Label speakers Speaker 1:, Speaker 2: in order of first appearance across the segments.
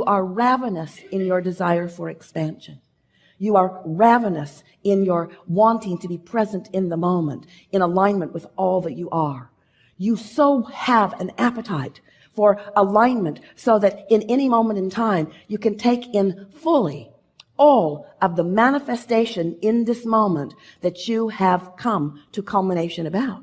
Speaker 1: You are ravenous in your desire for expansion. You are ravenous in your wanting to be present in the moment, in alignment with all that you are. You so have an appetite for alignment so that in any moment in time, you can take in fully all of the manifestation in this moment that you have come to culmination about.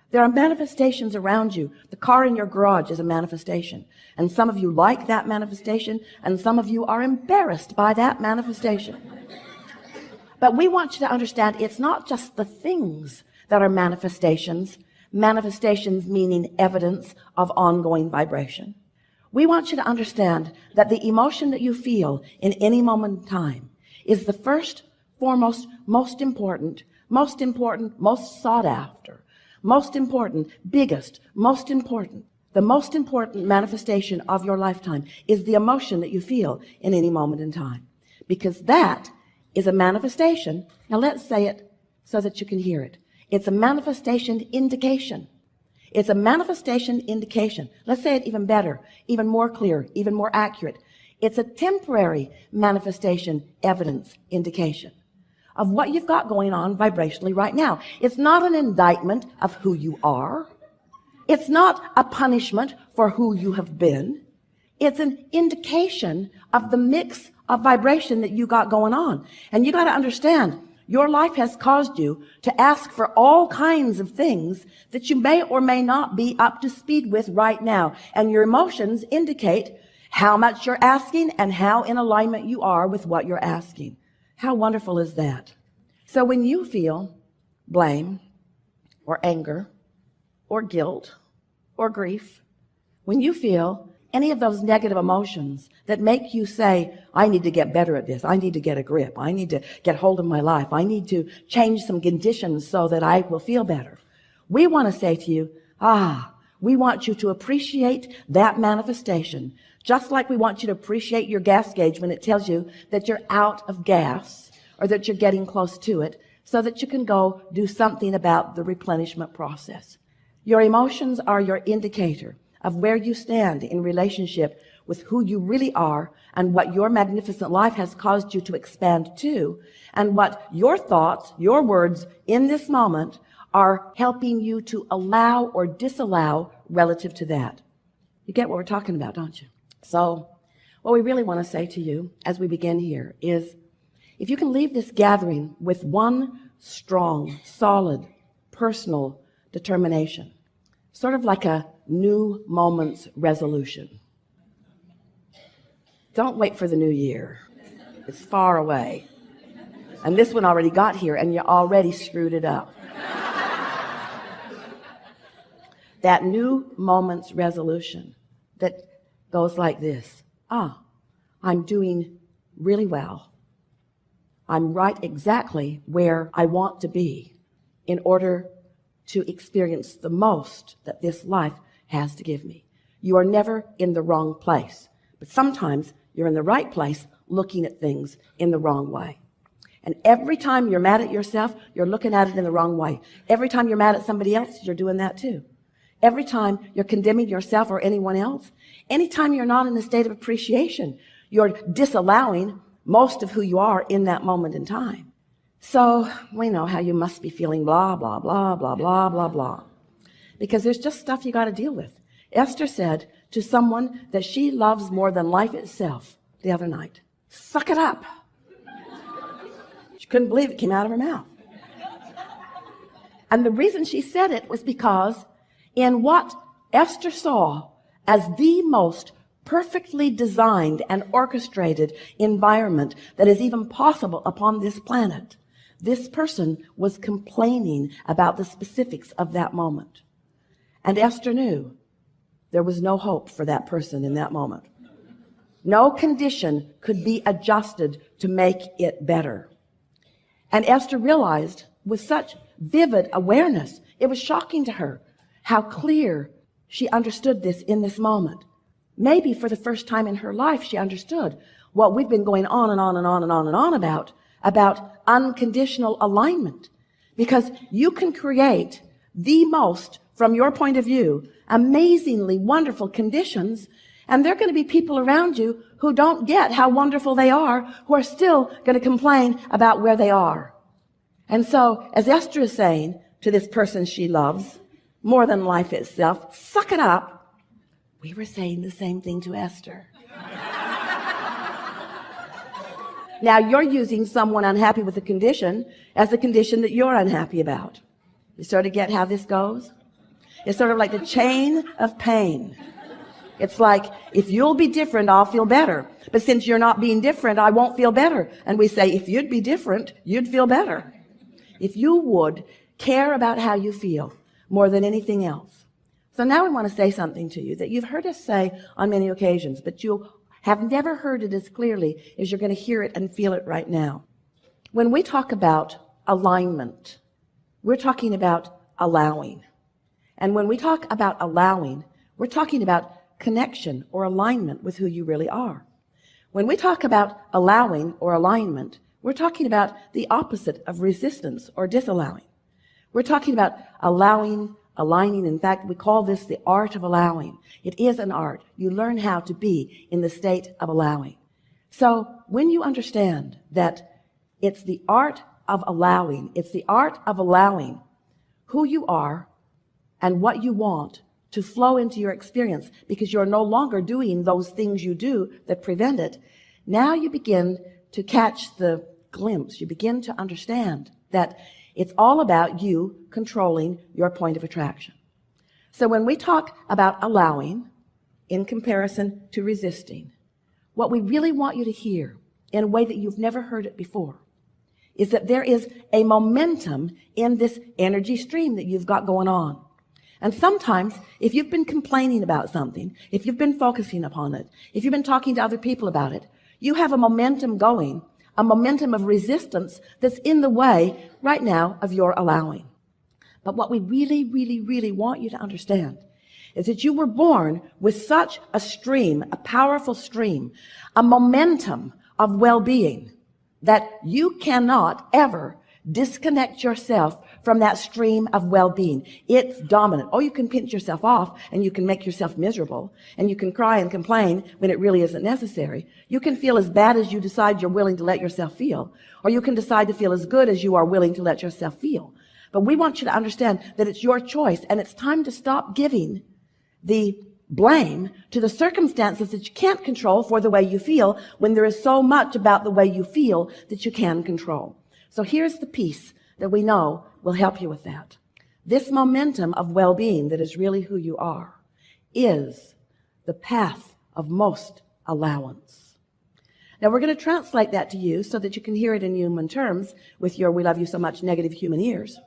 Speaker 1: There are manifestations around you. The car in your garage is a manifestation. And some of you like that manifestation, and some of you are embarrassed by that manifestation. But we want you to understand it's not just the things that are manifestations. Manifestations meaning evidence of ongoing vibration. We want you to understand that the emotion that you feel in any moment in time is the first, foremost, most important, most sought after, most important, biggest, most important. The most important manifestation of your lifetime is the emotion that you feel in any moment in time, because that is a manifestation. Now let's say it so that you can hear it. It's a manifestation indication. It's a manifestation indication. Let's say it even better, even more clear, even more accurate. It's a temporary manifestation evidence indication of what you've got going on vibrationally right now. It's not an indictment of who you are. It's not a punishment for who you have been. It's an indication of the mix of vibration that you got going on. And you got to understand, your life has caused you to ask for all kinds of things that you may or may not be up to speed with right now. And your emotions indicate how much you're asking and how in alignment you are with what you're asking. How wonderful is that? So when you feel blame or anger or guilt or grief, when you feel any of those negative emotions that make you say, I need to get better at this. I need to get a grip. I need to get hold of my life. I need to change some conditions so that I will feel better. We want to say to you, we want you to appreciate that manifestation, just like we want you to appreciate your gas gauge when it tells you that you're out of gas or that you're getting close to it, so that you can go do something about the replenishment process. Your emotions are your indicator of where you stand in relationship with who you really are and what your magnificent life has caused you to expand to, and what your thoughts, your words in this moment are helping you to allow or disallow relative to that. You get what we're talking about, don't you? So what we really want to say to you as we begin here is, if you can leave this gathering with one strong, solid, personal determination, sort of like a new moment's resolution. Don't wait for the new year. It's far away. And this one already got here and you already screwed it up. That new moment's resolution that goes like this. I'm doing really well. I'm right exactly where I want to be in order to experience the most that this life has to give me. You are never in the wrong place, but sometimes you're in the right place looking at things in the wrong way. And every time you're mad at yourself, you're looking at it in the wrong way. Every time you're mad at somebody else, you're doing that too. Every time you're condemning yourself or anyone else, anytime you're not in a state of appreciation, you're disallowing most of who you are in that moment in time. So we know how you must be feeling blah, blah, blah, blah, blah, blah, blah. Because there's just stuff you got to deal with. Esther said to someone that she loves more than life itself the other night, suck it up. She couldn't believe it came out of her mouth. And the reason she said it was because in what Esther saw as the most perfectly designed and orchestrated environment that is even possible upon this planet, this person was complaining about the specifics of that moment. And Esther knew there was no hope for that person in that moment. No condition could be adjusted to make it better. And Esther realized with such vivid awareness, it was shocking to her how clear she understood this in this moment. Maybe for the first time in her life, she understood what we've been going on and on and on and on and on about unconditional alignment. Because you can create the most, from your point of view, amazingly wonderful conditions, And there are going to be people around you who don't get how wonderful they are, who are still going to complain about where they are. And so, as Esther is saying to this person she loves, more than life itself, suck it up. We were saying the same thing to Esther. Now you're using someone unhappy with a condition as the condition that you're unhappy about. You sort of get how this goes? It's sort of like the chain of pain. It's like, if you'll be different, I'll feel better. But since you're not being different, I won't feel better. And we say, if you'd be different, you'd feel better. If you would care about how you feel more than anything else. So now I want to say something to you that you've heard us say on many occasions, but you have never heard it as clearly as you're going to hear it and feel it right now. When we talk about alignment, we're talking about allowing. And when we talk about allowing, we're talking about connection or alignment with who you really are. When we talk about allowing or alignment, we're talking about the opposite of resistance or disallowing. We're talking about allowing, aligning. In fact, we call this the art of allowing. It is an art. You learn how to be in the state of allowing. So when you understand that it's the art of allowing, it's the art of allowing who you are and what you want to flow into your experience, because you're no longer doing those things you do that prevent it. Now you begin to catch the glimpse. You begin to understand that it's all about you controlling your point of attraction. So when we talk about allowing in comparison to resisting, what we really want you to hear in a way that you've never heard it before is that there is a momentum in this energy stream that you've got going on. And sometimes, if you've been complaining about something, if you've been focusing upon it, if you've been talking to other people about it, you have a momentum going, a momentum of resistance that's in the way right now of your allowing. But what we really, really, really want you to understand is that you were born with such a stream, a powerful stream, a momentum of well-being, that you cannot ever disconnect yourself from that stream of well-being. It's dominant. Oh, you can pinch yourself off and you can make yourself miserable and you can cry and complain when it really isn't necessary. You can feel as bad as you decide you're willing to let yourself feel, or you can decide to feel as good as you are willing to let yourself feel. But we want you to understand that it's your choice, and it's time to stop giving the blame to the circumstances that you can't control for the way you feel, when there is so much about the way you feel that you can control. So here's the piece that we know will help you with that. This momentum of well-being that is really who you are is the path of most allowance. Now we're going to translate that to you so that you can hear it in human terms with your "we love you so much" negative human ears.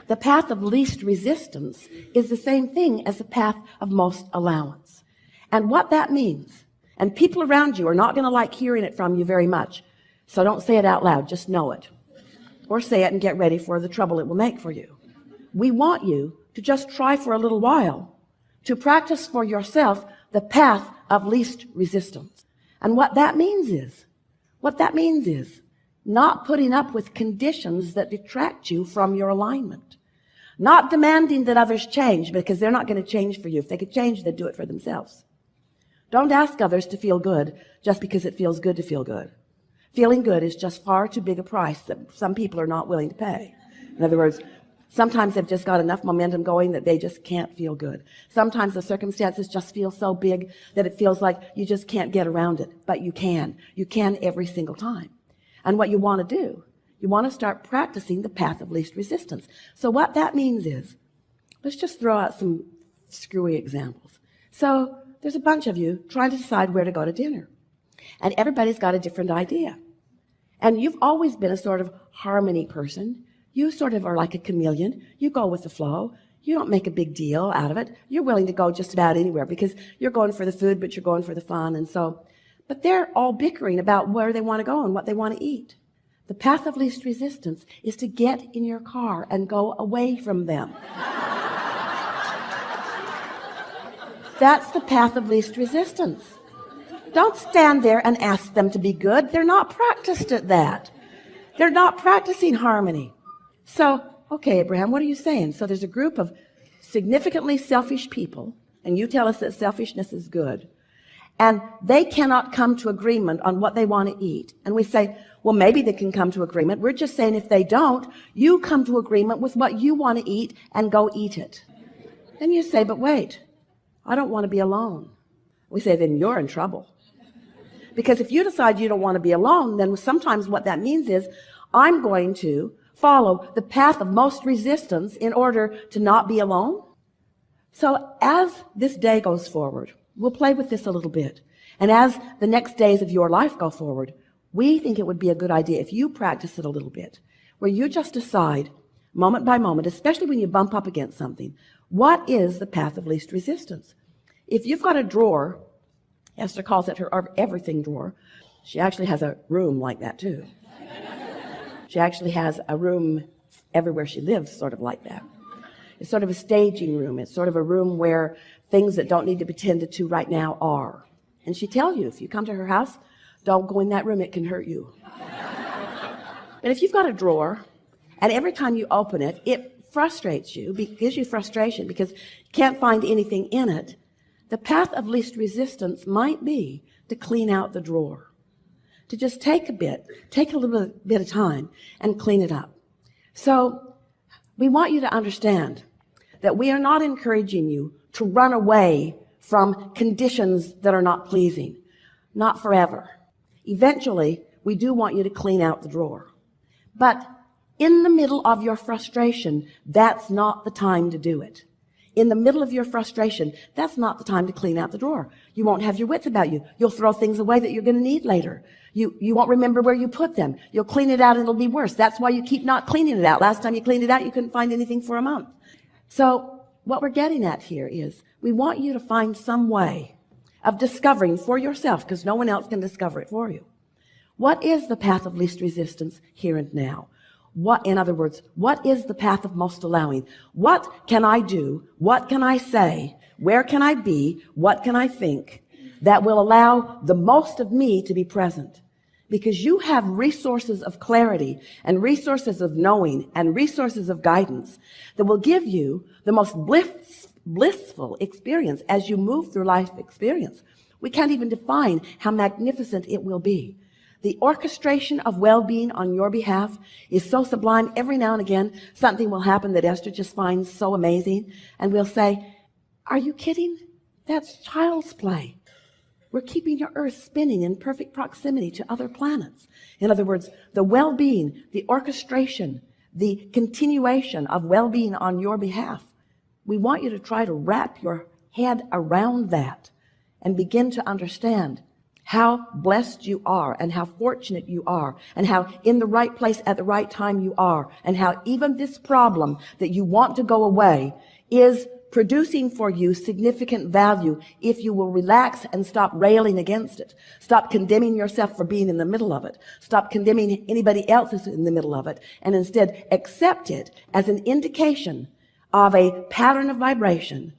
Speaker 1: The path of least resistance is the same thing as the path of most allowance. And what that means, and people around you are not going to like hearing it from you very much, so don't say it out loud, just know it. Or say it and get ready for the trouble it will make for you. We want you to just try for a little while to practice for yourself the path of least resistance. And what that means is not putting up with conditions that detract you from your alignment. Not demanding that others change, because they're not going to change for you. If they could change, they'd do it for themselves. Don't ask others to feel good just because it feels good to feel good. Feeling good is just far too big a price that some people are not willing to pay. In other words, sometimes they've just got enough momentum going that they just can't feel good. Sometimes the circumstances just feel so big that it feels like you just can't get around it. But you can. You can every single time. And what you want to do, you want to start practicing the path of least resistance. So what that means is, let's just throw out some screwy examples. So there's a bunch of you trying to decide where to go to dinner. And everybody's got a different idea. And you've always been a sort of harmony person. You sort of are like a chameleon. You go with the flow. You don't make a big deal out of it. You're willing to go just about anywhere because you're going for the food, but you're going for the fun. And so, but they're all bickering about where they want to go and what they want to eat. The path of least resistance is to get in your car and go away from them. That's the path of least resistance. Don't stand there and ask them to be good. They're not practiced at that. They're not practicing harmony. So, okay, Abraham, what are you saying? So there's a group of significantly selfish people, and you tell us that selfishness is good, and they cannot come to agreement on what they want to eat, and we say, well, maybe they can come to agreement. We're just saying if they don't, you come to agreement with what you want to eat and go eat it. Then you say, but wait, I don't want to be alone. We say, then you're in trouble. Because if you decide you don't want to be alone, then sometimes what that means is I'm going to follow the path of most resistance in order to not be alone. So as this day goes forward, we'll play with this a little bit. And as the next days of your life go forward, we think it would be a good idea if you practice it a little bit, where you just decide moment by moment, especially when you bump up against something, what is the path of least resistance? If you've got a drawer, Esther calls it her everything drawer. She actually has a room like that too. She actually has a room everywhere she lives, sort of like that. It's sort of a staging room. It's sort of a room where things that don't need to be tended to right now are. And she tells you, if you come to her house, don't go in that room, it can hurt you. But if you've got a drawer, and every time you open it, it frustrates you, gives you frustration because you can't find anything in it, the path of least resistance might be to clean out the drawer. To just take a little bit of time and clean it up. So we want you to understand that we are not encouraging you to run away from conditions that are not pleasing. Not forever. Eventually, we do want you to clean out the drawer. But in the middle of your frustration, that's not the time to do it. In the middle of your frustration, that's not the time to clean out the drawer. You won't have your wits about you. You'll throw things away that you're going to need later. You won't remember where you put them. You'll clean it out and it'll be worse. That's why you keep not cleaning it out. Last time you cleaned it out, you couldn't find anything for a month. So what we're getting at here is we want you to find some way of discovering for yourself, because no one else can discover it for you. What is the path of least resistance here and now? In other words, what is the path of most allowing? What can I do? What can I say? Where can I be? What can I think that will allow the most of me to be present? Because you have resources of clarity and resources of knowing and resources of guidance that will give you the most blissful experience as you move through life experience. We can't even define how magnificent it will be. The orchestration of well-being on your behalf is so sublime. Every now and again, something will happen that Esther just finds so amazing. And we'll say, are you kidding? That's child's play. We're keeping your earth spinning in perfect proximity to other planets. In other words, the well-being, the orchestration, the continuation of well-being on your behalf. We want you to try to wrap your head around that and begin to understand how blessed you are and how fortunate you are and how in the right place at the right time you are and how even this problem that you want to go away is producing for you significant value if you will relax and stop railing against it. Stop condemning yourself for being in the middle of it. Stop condemning anybody else who's in the middle of it, and instead accept it as an indication of a pattern of vibration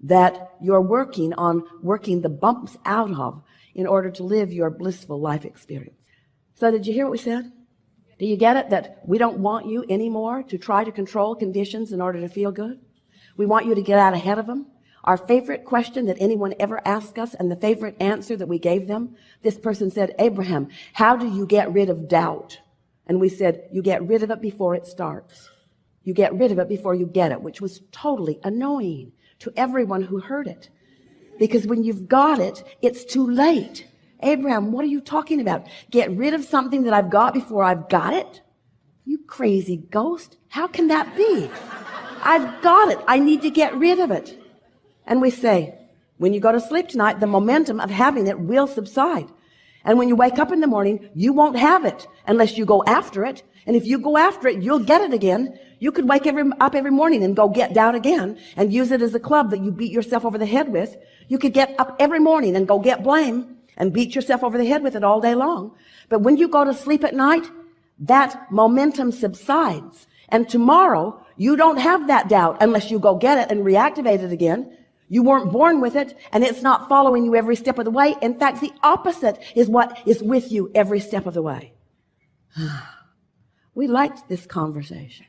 Speaker 1: that you're working the bumps out of in order to live your blissful life experience. So did you hear what we said? Do you get it? That we don't want you anymore to try to control conditions in order to feel good. We want you to get out ahead of them. Our favorite question that anyone ever asked us and the favorite answer that we gave them, this person said, Abraham, how do you get rid of doubt? And we said, you get rid of it before it starts. You get rid of it before you get it, which was totally annoying to everyone who heard it. Because when you've got it, it's too late. Abraham, what are you talking about? Get rid of something that I've got before I've got it? You crazy ghost. How can that be? I've got it. I need to get rid of it. And we say, when you go to sleep tonight, the momentum of having it will subside. And when you wake up in the morning, you won't have it unless you go after it. And if you go after it, you'll get it again. You could wake up every morning and go get doubt again and use it as a club that you beat yourself over the head with. You could get up every morning and go get blame and beat yourself over the head with it all day long. But when you go to sleep at night, that momentum subsides. And tomorrow, you don't have that doubt unless you go get it and reactivate it again. You weren't born with it, and it's not following you every step of the way. In fact, the opposite is what is with you every step of the way. We liked this conversation.